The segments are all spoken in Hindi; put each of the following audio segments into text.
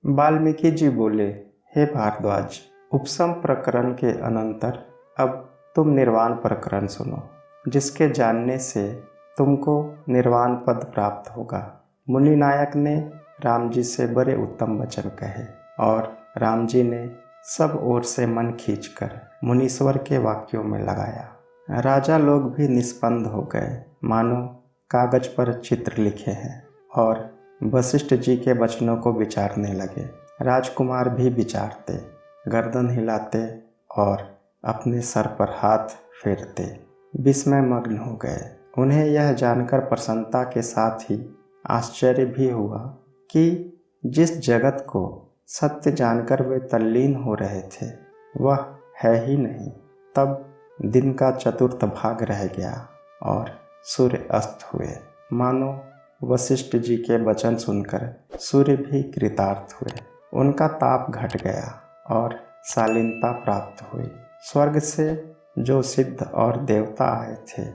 वाल्मीकि जी बोले, हे भारद्वाज, उपशम प्रकरण के अनंतर अब तुम निर्वाण प्रकरण सुनो, जिसके जानने से तुमको निर्वाण पद प्राप्त होगा। मुनि नायक ने राम जी से बड़े उत्तम वचन कहे और राम जी ने सब ओर से मन खींचकर मुनीश्वर के वाक्यों में लगाया। राजा लोग भी निष्पंद हो गए, मानो कागज पर चित्र लिखे हैं, और वशिष्ठ जी के वचनों को विचारने लगे। राजकुमार भी विचारते, गर्दन हिलाते और अपने सर पर हाथ फेरते विस्मय मग्न हो गए। उन्हें यह जानकर प्रसन्नता के साथ ही आश्चर्य भी हुआ कि जिस जगत को सत्य जानकर वे तल्लीन हो रहे थे वह है ही नहीं। तब दिन का चतुर्थ भाग रह गया और सूर्य अस्त हुए। मानो वशिष्ठ जी के वचन सुनकर सूर्य भी कृतार्थ हुए। उनका ताप घट गया और शालीनता प्राप्त हुई। स्वर्ग से जो सिद्ध और देवता आए थे,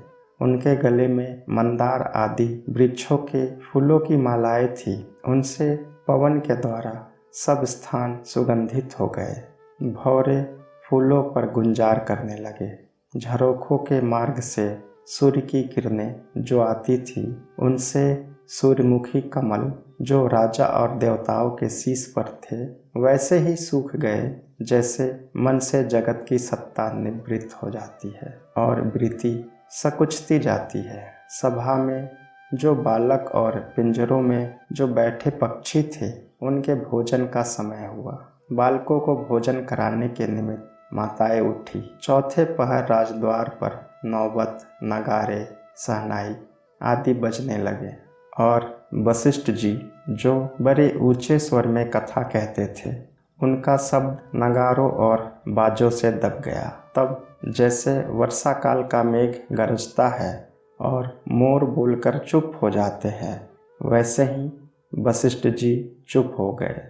उनके गले में मंदार आदि वृक्षों के फूलों की मालाएं थी। उनसे पवन के द्वारा सब स्थान सुगंधित हो गए। भौरे फूलों पर गुंजार करने लगे। झरोखों के मार्ग से सूर्य की किरणें जो आती थी, उनसे सूर्यमुखी कमल जो राजा और देवताओं के शीश पर थे वैसे ही सूख गए, जैसे मन से जगत की सत्ता निवृत्त हो जाती है और वृत्ति सकुचती जाती है। सभा में जो बालक और पिंजरों में जो बैठे पक्षी थे, उनके भोजन का समय हुआ। बालकों को भोजन कराने के निमित्त माताएं उठी। चौथे पहर राजद्वार पर नौबत, नगारे, शहनाई आदि बजने लगे और वशिष्ठ जी जो बड़े ऊंचे स्वर में कथा कहते थे, उनका शब्द नगारों और बाजों से दब गया। तब जैसे वर्षा काल का मेघ गरजता है और मोर बोलकर चुप हो जाते हैं, वैसे ही वशिष्ठ जी चुप हो गए।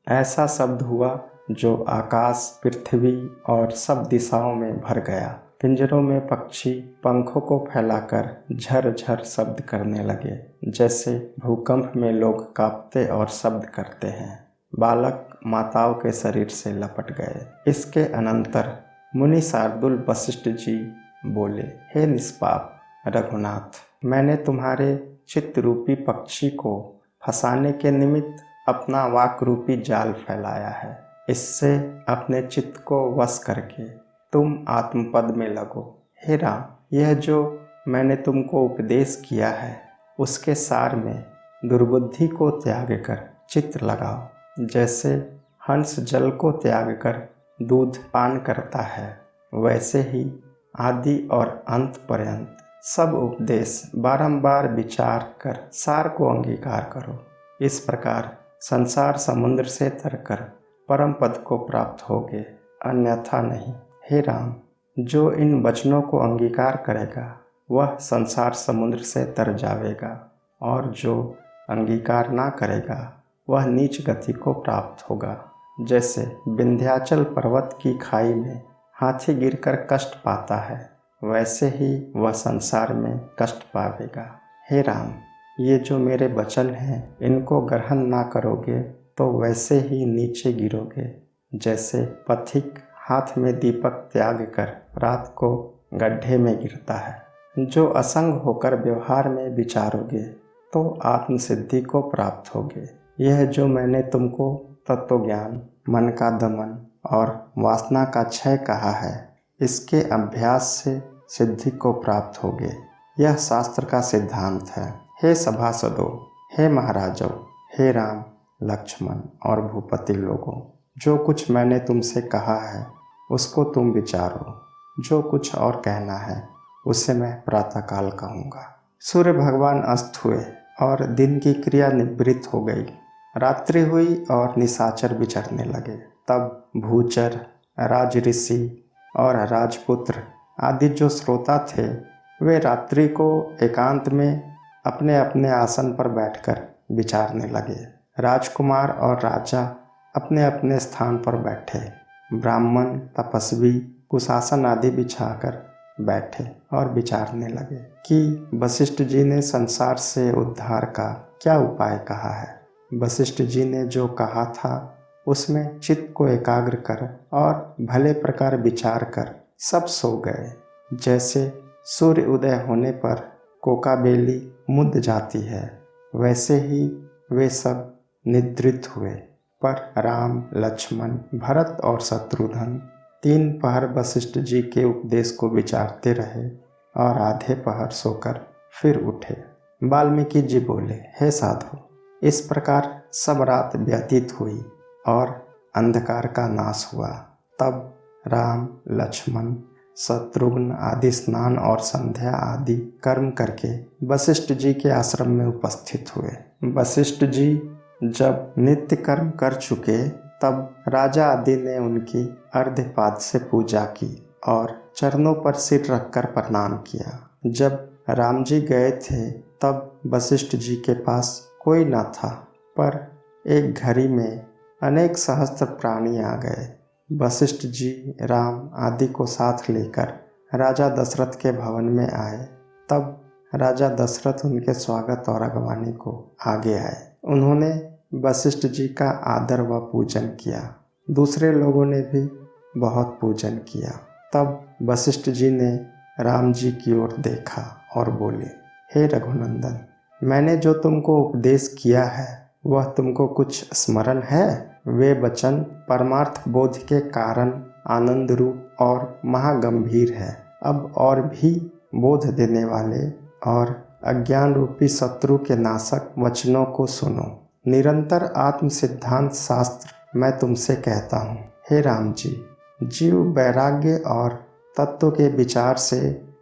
ऐसा शब्द हुआ जो आकाश, पृथ्वी और सब दिशाओं में भर गया। पिंजरों में पक्षी पंखों को फैलाकर झर-झर शब्द करने लगे, जैसे भूकंप में लोग कांपते और शब्द करते हैं। बालक माताओं के शरीर से लपट गए। इसके अनंतर मुनि शार्दुल वशिष्ठ जी बोले, हे निष्पाप रघुनाथ, मैंने तुम्हारे चित्त रूपी पक्षी को फंसाने के निमित्त अपना वाक रूपी जाल फैलाया है। इससे अपने चित्त को वश करके तुम आत्मपद में लगो। हे राम, यह जो मैंने तुमको उपदेश किया है, उसके सार में दुर्बुद्धि को त्याग कर चित्त लगाओ। जैसे हंस जल को त्याग कर दूध पान करता है, वैसे ही आदि और अंत पर्यंत सब उपदेश बारंबार विचार कर सार को अंगीकार करो। इस प्रकार संसार समुद्र से तरकर परम पद को प्राप्त होगे, अन्यथा नहीं। हे राम, जो इन वचनों को अंगीकार करेगा वह संसार समुद्र से तर जावेगा, और जो अंगीकार ना करेगा वह नीच गति को प्राप्त होगा। जैसे विंध्याचल पर्वत की खाई में हाथी गिरकर कष्ट पाता है, वैसे ही वह संसार में कष्ट पावेगा। हे राम, ये जो मेरे वचन हैं, इनको ग्रहण ना करोगे तो वैसे ही नीचे गिरोगे। जैसे पथिक हाथ में दीपक त्याग कर रात को गड्ढे में गिरता है। जो असंग होकर व्यवहार में विचारोगे तो आत्मसिद्धि को प्राप्त होगे। यह जो मैंने तुमको तत्व ज्ञान, मन का दमन और वासना का क्षय कहा है, इसके अभ्यास से सिद्धि को प्राप्त होगे। यह शास्त्र का सिद्धांत है। हे सभासदों, हे महाराजों, हे राम, लक्ष्मण और भूपति लोगों, जो कुछ मैंने तुमसे कहा है उसको तुम विचारो। जो कुछ और कहना है उसे मैं प्रातःकाल कहूँगा। सूर्य भगवान अस्त हुए और दिन की क्रिया निवृत्त हो गई। रात्रि हुई और निशाचर विचरने लगे। तब भूचर, राज ऋषि और राजपुत्र आदि जो श्रोता थे, वे रात्रि को एकांत में अपने अपने आसन पर बैठकर विचारने लगे। राजकुमार और राजा अपने अपने स्थान पर बैठे। ब्राह्मण, तपस्वी कुशासन आदि बिछाकर बैठे और विचारने लगे कि वशिष्ठ जी ने संसार से उद्धार का क्या उपाय कहा है। वशिष्ठ जी ने जो कहा था उसमें चित्त को एकाग्र कर और भले प्रकार विचार कर सब सो गए। जैसे सूर्य उदय होने पर कोकाबेली मुद जाती है, वैसे ही वे सब निद्रित हुए। पर राम, लक्ष्मण, भरत और शत्रुघ्न 3 पहर वशिष्ठ जी के उपदेश को विचारते रहे और आधे पहर सोकर फिर उठे। वाल्मीकि जी बोले, हे साधु, इस प्रकार सब रात व्यतीत हुई और अंधकार का नाश हुआ। तब राम, लक्ष्मण, शत्रुघ्न आदि स्नान और संध्या आदि कर्म करके वशिष्ठ जी के आश्रम में उपस्थित हुए। वशिष्ठ जी जब नित्य कर्म कर चुके तब राजा आदि ने उनकी अर्धपाद से पूजा की और चरणों पर सिर रखकर प्रणाम किया। जब राम जी गए थे तब वशिष्ठ जी के पास कोई न था, पर एक घड़ी में अनेक सहस्त्र प्राणी आ गए। वशिष्ठ जी राम आदि को साथ लेकर राजा दशरथ के भवन में आए। तब राजा दशरथ उनके स्वागत और अगवानी को आगे आए। उन्होंने वशिष्ठ जी का आदर व पूजन किया। दूसरे लोगों ने भी बहुत पूजन किया। तब वशिष्ठ जी ने राम जी की ओर देखा और बोले, हे रघुनंदन, मैंने जो तुमको उपदेश किया है वह तुमको कुछ स्मरण है? वे वचन परमार्थ बोध के कारण आनंद रूप और महागंभीर है। अब और भी बोध देने वाले और अज्ञान रूपी शत्रु के नाशक वचनों को सुनो। निरंतर आत्म सिद्धांत शास्त्र मैं तुमसे कहता हूँ। हे राम जी, जीव वैराग्य और तत्व के विचार से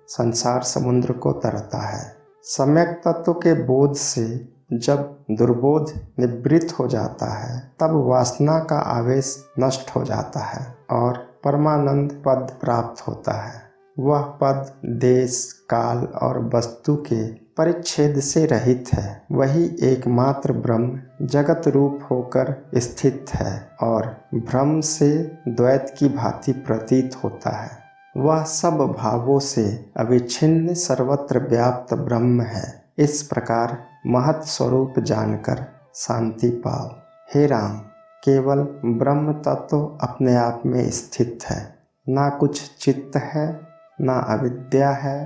संसार समुद्र को तरता है। सम्यक तत्व के बोध से जब दुर्बोध निवृत्त हो जाता है तब वासना का आवेश नष्ट हो जाता है और परमानंद पद प्राप्त होता है। वह पद देश, काल और वस्तु के परिच्छेद से रहित है। वही एकमात्र ब्रह्म जगत रूप होकर स्थित है और भ्रम से द्वैत की भांति प्रतीत होता है। वह सब भावों से अविच्छिन्न सर्वत्र व्याप्त ब्रह्म है। इस प्रकार महत् स्वरूप जानकर शांति पाओ। हे राम, केवल ब्रह्म तत्व अपने आप में स्थित है। ना कुछ चित्त है, ना अविद्या है,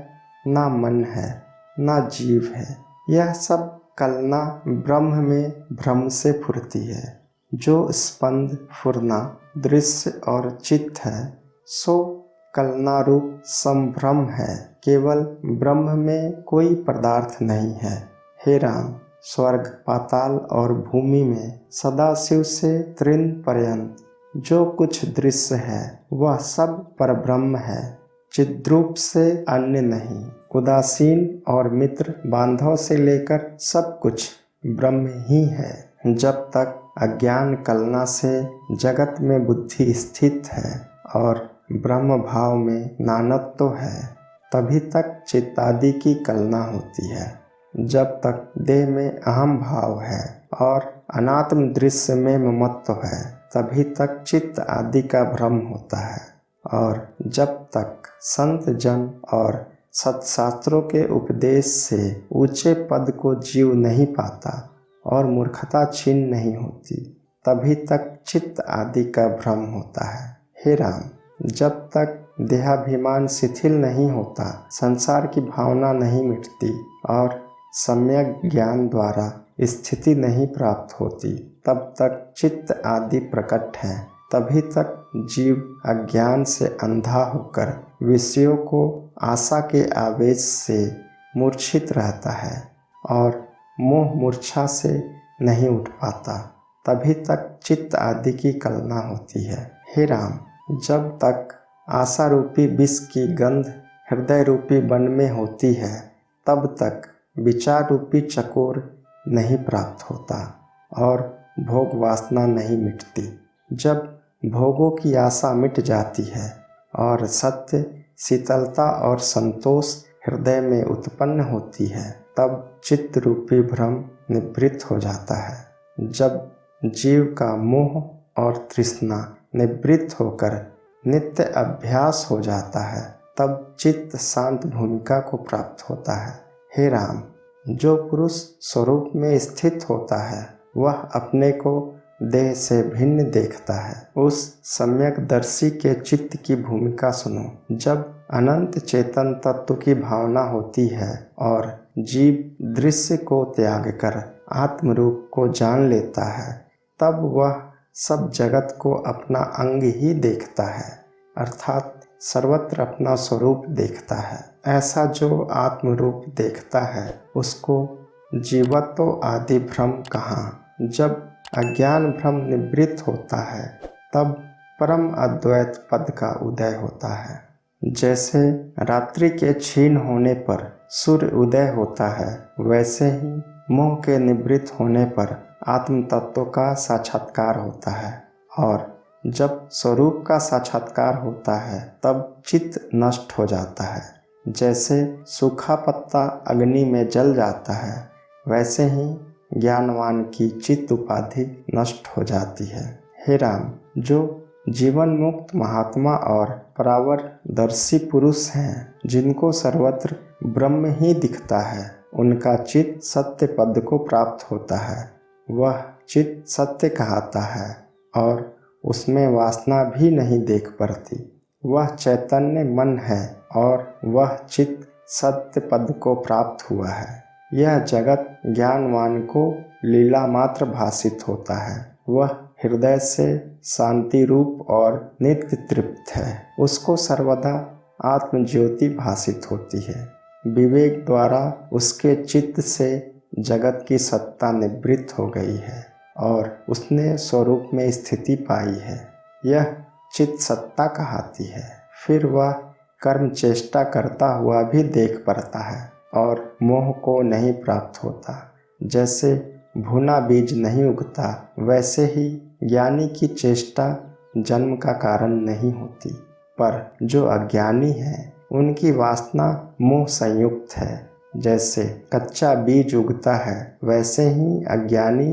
ना मन है, ना जीव है। यह सब कलना ब्रह्म में भ्रम से फुरती है। जो स्पंद फुरना दृश्य और चित्त है सो कलना रूप संभ्रम है। केवल ब्रह्म में कोई पदार्थ नहीं है। हे राम, स्वर्ग, पाताल और भूमि में सदाशिव से तृण पर्यंत जो कुछ दृश्य है वह सब परब्रह्म है, चिद्रूप से अन्य नहीं। उदासीन और मित्र बांधव से लेकर सब कुछ ब्रह्म ही है। जब तक अज्ञान कलना से जगत में बुद्धि स्थित है और ब्रह्म भाव में नानत्व है, तभी तक चित्तादि की कलना होती है। जब तक देह में अहम भाव है और अनात्म दृश्य में ममत्व है, तभी तक चित्त आदि का भ्रम होता है। और जब तक संत जन और सत्शास्त्रों के उपदेश से ऊंचे पद को जीव नहीं पाता और मूर्खता छीन नहीं होती, तभी तक चित्त आदि का भ्रम होता है। हे राम, जब तक देहाभिमान शिथिल नहीं होता, संसार की भावना नहीं मिटती और सम्यक ज्ञान द्वारा स्थिति नहीं प्राप्त होती, तब तक चित्त आदि प्रकट है। तभी तक जीव अज्ञान से अंधा होकर विषयों को आशा के आवेश से मूर्छित रहता है और मोह मूर्छा से नहीं उठ पाता। तभी तक चित्त आदि की कलना होती है। हे राम, जब तक आशा रूपी विष की गंध हृदय रूपी वन में होती है, तब तक विचार रूपी चकोर नहीं प्राप्त होता और भोग वासना नहीं मिटती। जब भोगों की आशा मिट जाती है और सत्य, शीतलता और संतोष हृदय में उत्पन्न होती है, तब चित्त रूपी भ्रम निवृत्त हो जाता है। जब जीव का मोह और तृष्णा निवृत्त होकर नित्य अभ्यास हो जाता है, तब चित्त शांत भूमिका को प्राप्त होता है। हे राम, जो पुरुष स्वरूप में स्थित होता है वह अपने को देह से भिन्न देखता है। उस सम्यक दर्शी के चित्त की भूमिका सुनो। जब अनंत चेतन तत्व की भावना होती है और जीव दृश्य को त्याग कर आत्मरूप को जान लेता है, तब वह सब जगत को अपना अंग ही देखता है, अर्थात सर्वत्र अपना स्वरूप देखता है। ऐसा जो आत्मरूप देखता है उसको जीवत्व आदि भ्रम कहाँ। जब अज्ञान भ्रम निवृत्त होता है तब परम अद्वैत पद का उदय होता है। जैसे रात्रि के क्षीण होने पर सूर्य उदय होता है, वैसे ही मोह के निवृत्त होने पर आत्म तत्व का साक्षात्कार होता है। और जब स्वरूप का साक्षात्कार होता है तब चित्त नष्ट हो जाता है। जैसे सूखा पत्ता अग्नि में जल जाता है, वैसे ही ज्ञानवान की चित्त उपाधि नष्ट हो जाती है। हे राम, जो जीवन मुक्त महात्मा और परावरदर्शी पुरुष हैं, जिनको सर्वत्र ब्रह्म ही दिखता है, उनका चित्त सत्य पद को प्राप्त होता है। वह चित्त सत्य कहता है और उसमें वासना भी नहीं देख पड़ती। वह चैतन्य मन है और वह चित्त सत्य पद को प्राप्त हुआ है। यह जगत ज्ञानवान को लीला मात्र भासित होता है। वह हृदय से शांति रूप और नित्य तृप्त है। उसको सर्वदा आत्मज्योति भासित होती है। विवेक द्वारा उसके चित्त से जगत की सत्ता निवृत्त हो गई है और उसने स्वरूप में स्थिति पाई है। यह चित्त सत्ता कहती है। फिर वह कर्म चेष्टा करता हुआ भी देख पड़ता है और मोह को नहीं प्राप्त होता। जैसे भुना बीज नहीं उगता, वैसे ही ज्ञानी की चेष्टा जन्म का कारण नहीं होती। पर जो अज्ञानी है उनकी वासना मोह संयुक्त है। जैसे कच्चा बीज उगता है, वैसे ही अज्ञानी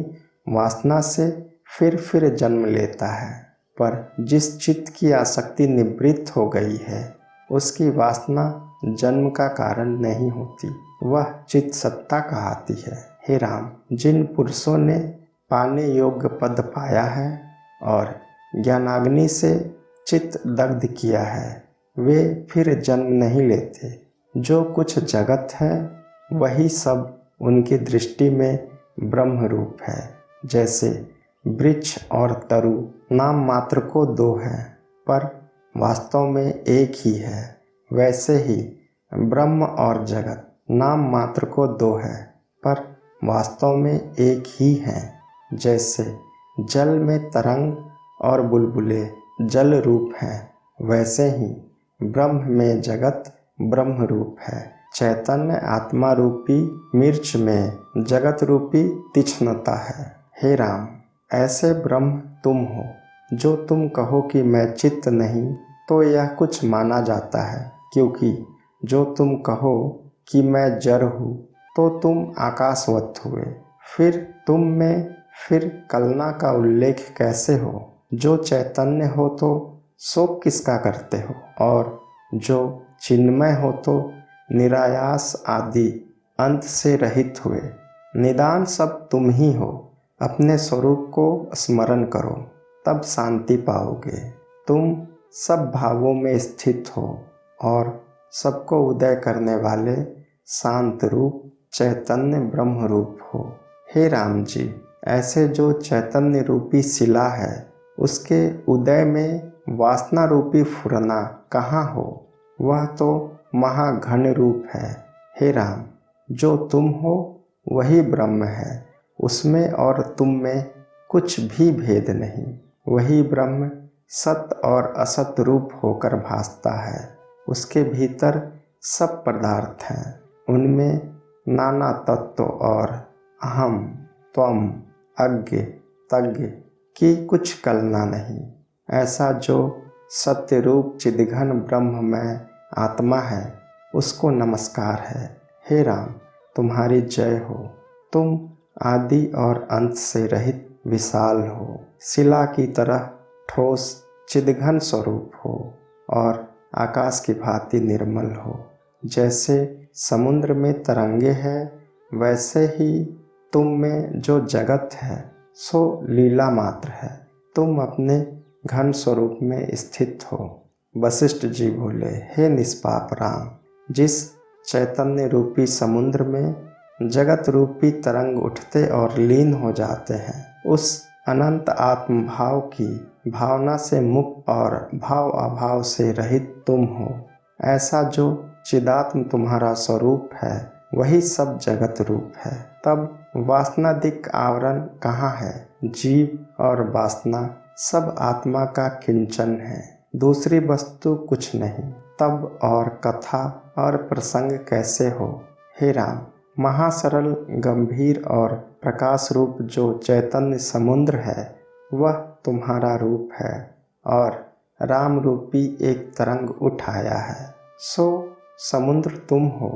वासना से फिर जन्म लेता है। पर जिस चित्त की आसक्ति निवृत्त हो गई है, उसकी वासना जन्म का कारण नहीं होती। वह चित्त सत्ता कहती है। हे राम, जिन पुरुषों ने पाने योग्य पद पाया है और ज्ञानाग्नि से चित्त दग्ध किया है, वे फिर जन्म नहीं लेते। जो कुछ जगत है वही सब उनकी दृष्टि में ब्रह्म रूप है। जैसे वृक्ष और तरु नाम मात्र को दो हैं, पर वास्तव में एक ही है, वैसे ही ब्रह्म और जगत नाम मात्र को दो है, पर वास्तव में एक ही है। जैसे जल में तरंग और बुलबुले जल रूप हैं, वैसे ही ब्रह्म में जगत ब्रह्म रूप है। चैतन्य आत्मा रूपी मिर्च में जगत रूपी तीक्ष्णता है। हे राम, ऐसे ब्रह्म तुम हो। जो तुम कहो कि मैं चित्त नहीं, तो यह कुछ माना जाता है, क्योंकि जो तुम कहो कि मैं जड़ हूँ, तो तुम आकाशवत हुए। फिर तुम में फिर कलना का उल्लेख कैसे हो? जो चैतन्य हो तो शोक किसका करते हो? और जो चिन्मय हो तो निरायास आदि अंत से रहित हुए। निदान सब तुम ही हो। अपने स्वरूप को स्मरण करो, तब शांति पाओगे। तुम सब भावों में स्थित हो और सबको उदय करने वाले शांत रूप चैतन्य ब्रह्म रूप हो। हे राम जी, ऐसे जो चैतन्य रूपी शिला है, उसके उदय में वासना रूपी फुरना कहाँ हो? वह तो महाघन रूप है। हे राम, जो तुम हो वही ब्रह्म है। उसमें और तुम में कुछ भी भेद नहीं। वही ब्रह्म सत और असत रूप होकर भासता है। उसके भीतर सब पदार्थ हैं। उनमें नाना तत्व और अहम, त्वम, अज्ञ, तज्ञ की कुछ कलना नहीं। ऐसा जो सत्य रूप चिदघन ब्रह्म में आत्मा है, उसको नमस्कार है। हे राम, तुम्हारी जय हो। तुम आदि और अंत से रहित विशाल हो, शिला की तरह ठोस चिदघन स्वरूप हो और आकाश की भांति निर्मल हो। जैसे समुद्र में तरंगे हैं, वैसे ही तुम में जो जगत है सो लीला मात्र है, तुम अपने घन स्वरूप में स्थित हो। वशिष्ठ जी बोले, हे निष्पाप राम, जिस चैतन्य रूपी समुद्र में जगत रूपी तरंग उठते और लीन हो जाते हैं, उस अनंत आत्म भाव की भावना से मुक्त और भाव अभाव से रहित तुम हो। ऐसा जो चिदात्म तुम्हारा स्वरूप है वही सब जगत रूप है। तब वासनादिक आवरण कहाँ है? जीव और वासना सब आत्मा का किंचन है, दूसरी वस्तु कुछ नहीं। तब और कथा और प्रसंग कैसे हो? हे राम, महासरल गंभीर और प्रकाश रूप जो चैतन्य समुद्र है वह तुम्हारा रूप है और राम रूपी एक तरंग उठ आया है, सो समुद्र तुम हो।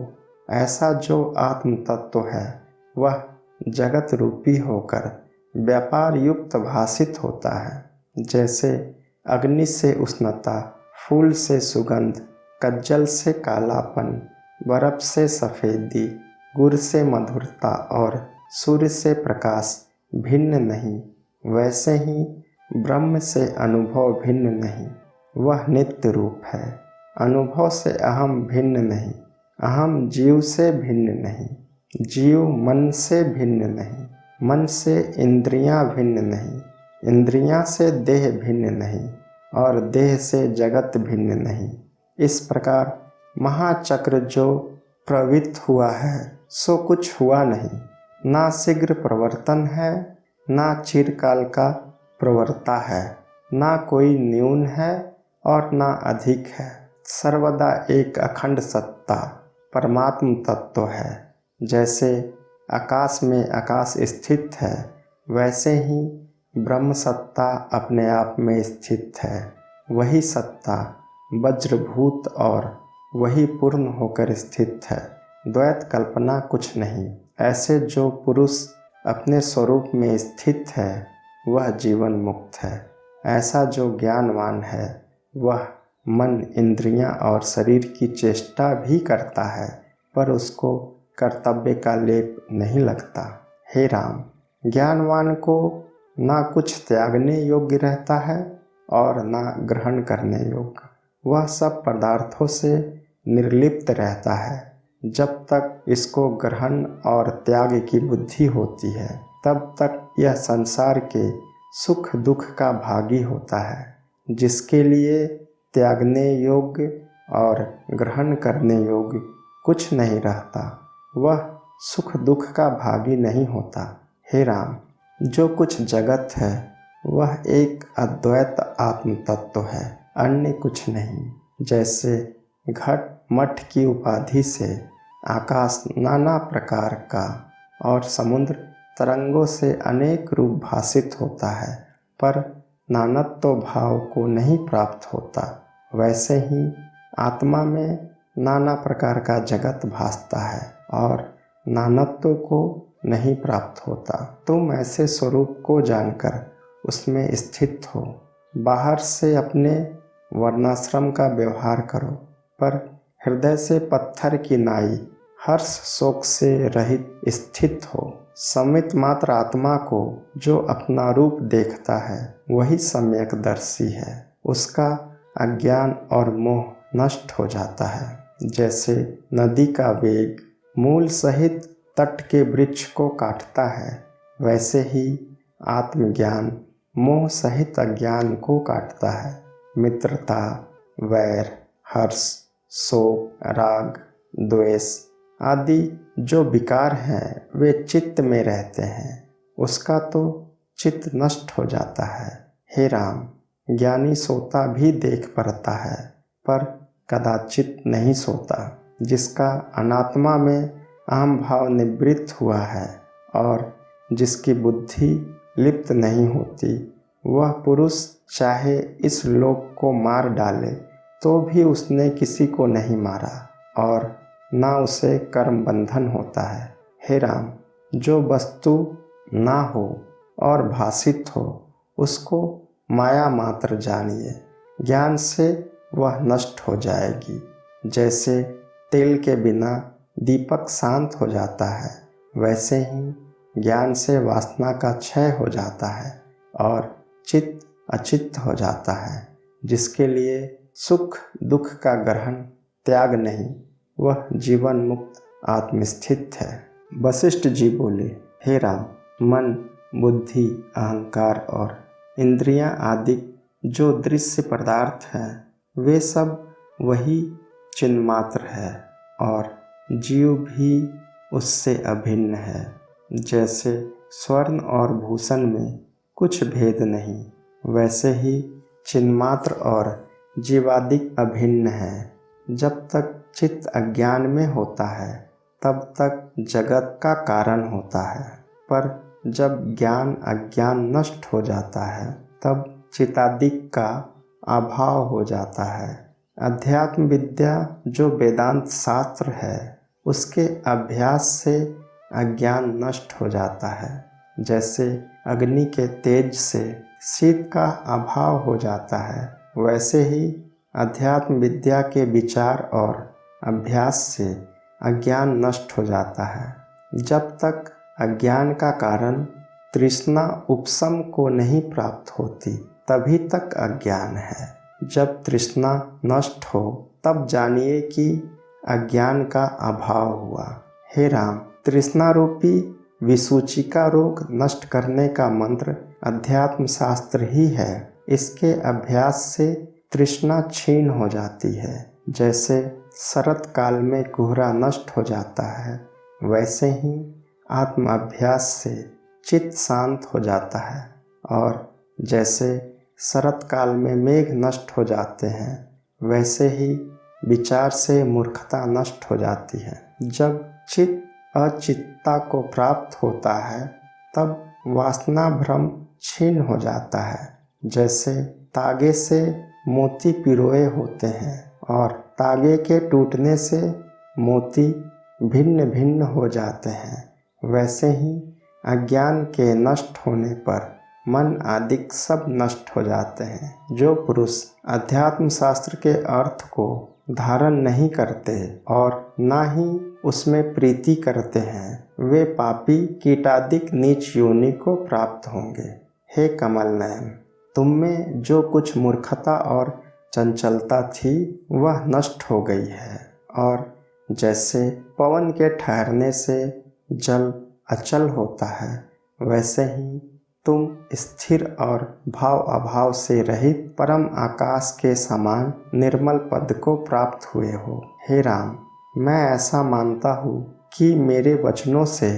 ऐसा जो आत्म तत्व है वह जगत रूपी होकर व्यापार युक्त भासित होता है। जैसे अग्नि से उष्णता, फूल से सुगंध, कज्जल से कालापन, बर्फ से सफ़ेदी, गुड़ से मधुरता और सूर्य से प्रकाश भिन्न नहीं, वैसे ही ब्रह्म से अनुभव भिन्न नहीं। वह नित्य रूप है। अनुभव से अहम भिन्न नहीं, अहम जीव से भिन्न नहीं, जीव मन से भिन्न नहीं, मन से इंद्रियां भिन्न नहीं, इंद्रियां से देह भिन्न नहीं और देह से जगत भिन्न नहीं। इस प्रकार महाचक्र जो प्रवृत्त हुआ है सो कुछ हुआ नहीं, ना शीघ्र प्रवर्तन है, ना चिरकाल का प्रवर्ता है, ना कोई न्यून है और ना अधिक है। सर्वदा एक अखंड सत्ता परमात्म तत्व है। जैसे आकाश में आकाश स्थित है वैसे ही ब्रह्म सत्ता अपने आप में स्थित है। वही सत्ता वज्रभूत और वही पूर्ण होकर स्थित है। द्वैत कल्पना कुछ नहीं। ऐसे जो पुरुष अपने स्वरूप में स्थित है वह जीवन मुक्त है। ऐसा जो ज्ञानवान है वह मन, इंद्रियां और शरीर की चेष्टा भी करता है पर उसको कर्तव्य का लेप नहीं लगता। हे राम, ज्ञानवान को ना कुछ त्यागने योग्य रहता है और ना ग्रहण करने योग्य। वह सब पदार्थों से निर्लिप्त रहता है। जब तक इसको ग्रहण और त्याग की बुद्धि होती है तब तक यह संसार के सुख दुख का भागी होता है। जिसके लिए त्यागने योग्य और ग्रहण करने योग्य कुछ नहीं रहता वह सुख दुख का भागी नहीं होता। हे राम, जो कुछ जगत है वह एक अद्वैत आत्म तत्व है, अन्य कुछ नहीं। जैसे घट मठ की उपाधि से आकाश नाना प्रकार का और समुद्र तरंगों से अनेक रूप भासित होता है पर नानत्व भाव को नहीं प्राप्त होता, वैसे ही आत्मा में नाना प्रकार का जगत भासता है और नानत्व को नहीं प्राप्त होता। तुम ऐसे स्वरूप को जानकर उसमें स्थित हो। बाहर से अपने वर्णाश्रम का व्यवहार करो पर हृदय से पत्थर की नाई हर्ष शोक से रहित स्थित हो। संवित मात्र आत्मा को जो अपना रूप देखता है वही सम्यक दर्शी है। उसका अज्ञान और मोह नष्ट हो जाता है। जैसे नदी का वेग मूल सहित तट के वृक्ष को काटता है वैसे ही आत्मज्ञान मोह सहित अज्ञान को काटता है। मित्रता, वैर, हर्ष, शोक, राग, द्वेष आदि जो विकार हैं वे चित्त में रहते हैं, उसका तो चित्त नष्ट हो जाता है। हे राम, ज्ञानी सोता भी देख पड़ता है पर कदाचित नहीं सोता। जिसका अनात्मा में अहम भाव निवृत्त हुआ है और जिसकी बुद्धि लिप्त नहीं होती वह पुरुष चाहे इस लोक को मार डाले तो भी उसने किसी को नहीं मारा और ना उसे कर्म बंधन होता है। हे राम, जो वस्तु ना हो और भासित हो उसको माया मात्र जानिए, ज्ञान से वह नष्ट हो जाएगी। जैसे तेल के बिना दीपक शांत हो जाता है वैसे ही ज्ञान से वासना का क्षय हो जाता है और चित्त अचित्त हो जाता है। जिसके लिए सुख दुख का ग्रहण त्याग नहीं, वह जीवन मुक्त आत्मस्थित है। वशिष्ठ जी बोले, हे राम, मन, बुद्धि, अहंकार और इंद्रियां आदि जो दृश्य पदार्थ हैं, वे सब वही चिन्मात्र है और जीव भी उससे अभिन्न है। जैसे स्वर्ण और भूषण में कुछ भेद नहीं, वैसे ही चिन्मात्र और जीवादिक अभिन्न है। जब तक चित्त अज्ञान में होता है तब तक जगत का कारण होता है, पर जब ज्ञान अज्ञान नष्ट हो जाता है तब चितादिक का अभाव हो जाता है। अध्यात्म विद्या जो वेदांत शास्त्र है, उसके अभ्यास से अज्ञान नष्ट हो जाता है। जैसे अग्नि के तेज से शीत का अभाव हो जाता है, वैसे ही अध्यात्म विद्या के विचार और अभ्यास से अज्ञान नष्ट हो जाता है। जब तक अज्ञान का कारण तृष्णा उपशम को नहीं प्राप्त होती, तभी तक अज्ञान है। जब तृष्णा नष्ट हो तब जानिए कि अज्ञान का अभाव हुआ। हे राम, तृष्णा रूपी विसूचिका रोग नष्ट करने का मंत्र अध्यात्म शास्त्र ही है। इसके अभ्यास से तृष्णा क्षीण हो जाती है। जैसे शरत काल में कोहरा नष्ट हो जाता है, वैसे ही आत्म अभ्यास से चित्त शांत हो जाता है। और जैसे शरत काल में मेघ नष्ट हो जाते हैं, वैसे ही विचार से मूर्खता नष्ट हो जाती है। जब चित्त अचित्ता को प्राप्त होता है तब वासना भ्रम क्षीण हो जाता है। जैसे तागे से मोती पिरोए होते हैं और तागे के टूटने से मोती भिन्न भिन्न हो जाते हैं, वैसे ही अज्ञान के नष्ट होने पर मन आदि सब नष्ट हो जाते हैं। जो पुरुष अध्यात्म शास्त्र के अर्थ को धारण नहीं करते और ना ही उसमें प्रीति करते हैं, वे पापी कीटादिक नीच योनि को प्राप्त होंगे। हे कमल नयन, तुम में जो कुछ मूर्खता और चंचलता थी वह नष्ट हो गई है। और जैसे पवन के ठहरने से जल अचल होता है, वैसे ही तुम स्थिर और भाव अभाव से रहित परम आकाश के समान निर्मल पद को प्राप्त हुए हो। हे राम, मैं ऐसा मानता हूँ कि मेरे वचनों से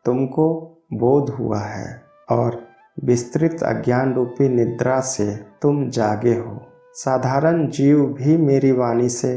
तुमको बोध हुआ है और विस्तृत अज्ञान रूपी निद्रा से तुम जागे हो। साधारण जीव भी मेरी वाणी से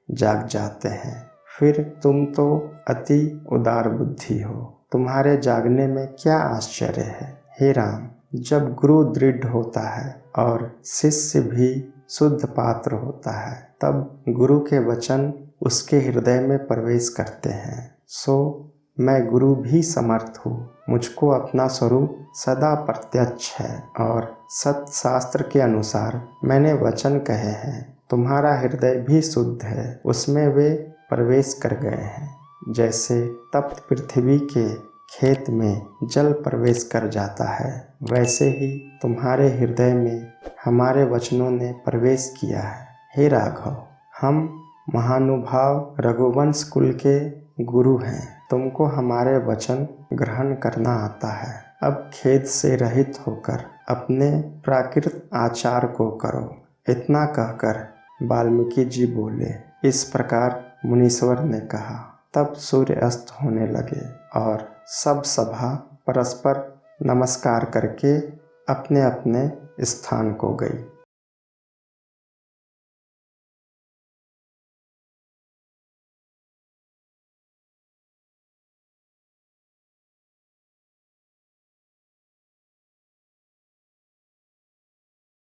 जाग जाते हैं, फिर तुम तो अति उदार बुद्धि हो। तुम्हारे जागने में क्या आश्चर्य है। हे राम, जब गुरु दृढ़ होता है और शिष्य भी शुद्ध पात्र होता है, तब गुरु के वचन उसके हृदय में प्रवेश करते हैं। सो मैं गुरु भी समर्थ हूँ। मुझको अपना स्वरूप सदा प्रत्यक्ष है और सत्य शास्त्र के अनुसार मैंने वचन कहे हैं। तुम्हारा हृदय भी शुद्ध है, उसमें वे प्रवेश कर गए हैं। जैसे तप्त पृथ्वी के खेत में जल प्रवेश कर जाता है, वैसे ही तुम्हारे हृदय में हमारे वचनों ने प्रवेश किया है। हे राघव, हम महानुभाव रघुवंश कुल के गुरु हैं। तुमको हमारे वचन ग्रहण करना आता है। अब खेद से रहित होकर अपने प्राकृत आचार को करो। इतना कहकर वाल्मीकि जी बोले। इस प्रकार मुनीश्वर ने कहा। तब सूर्य अस्त होने लगे और सब सभा परस्पर नमस्कार करके अपने अपने स्थान को गई।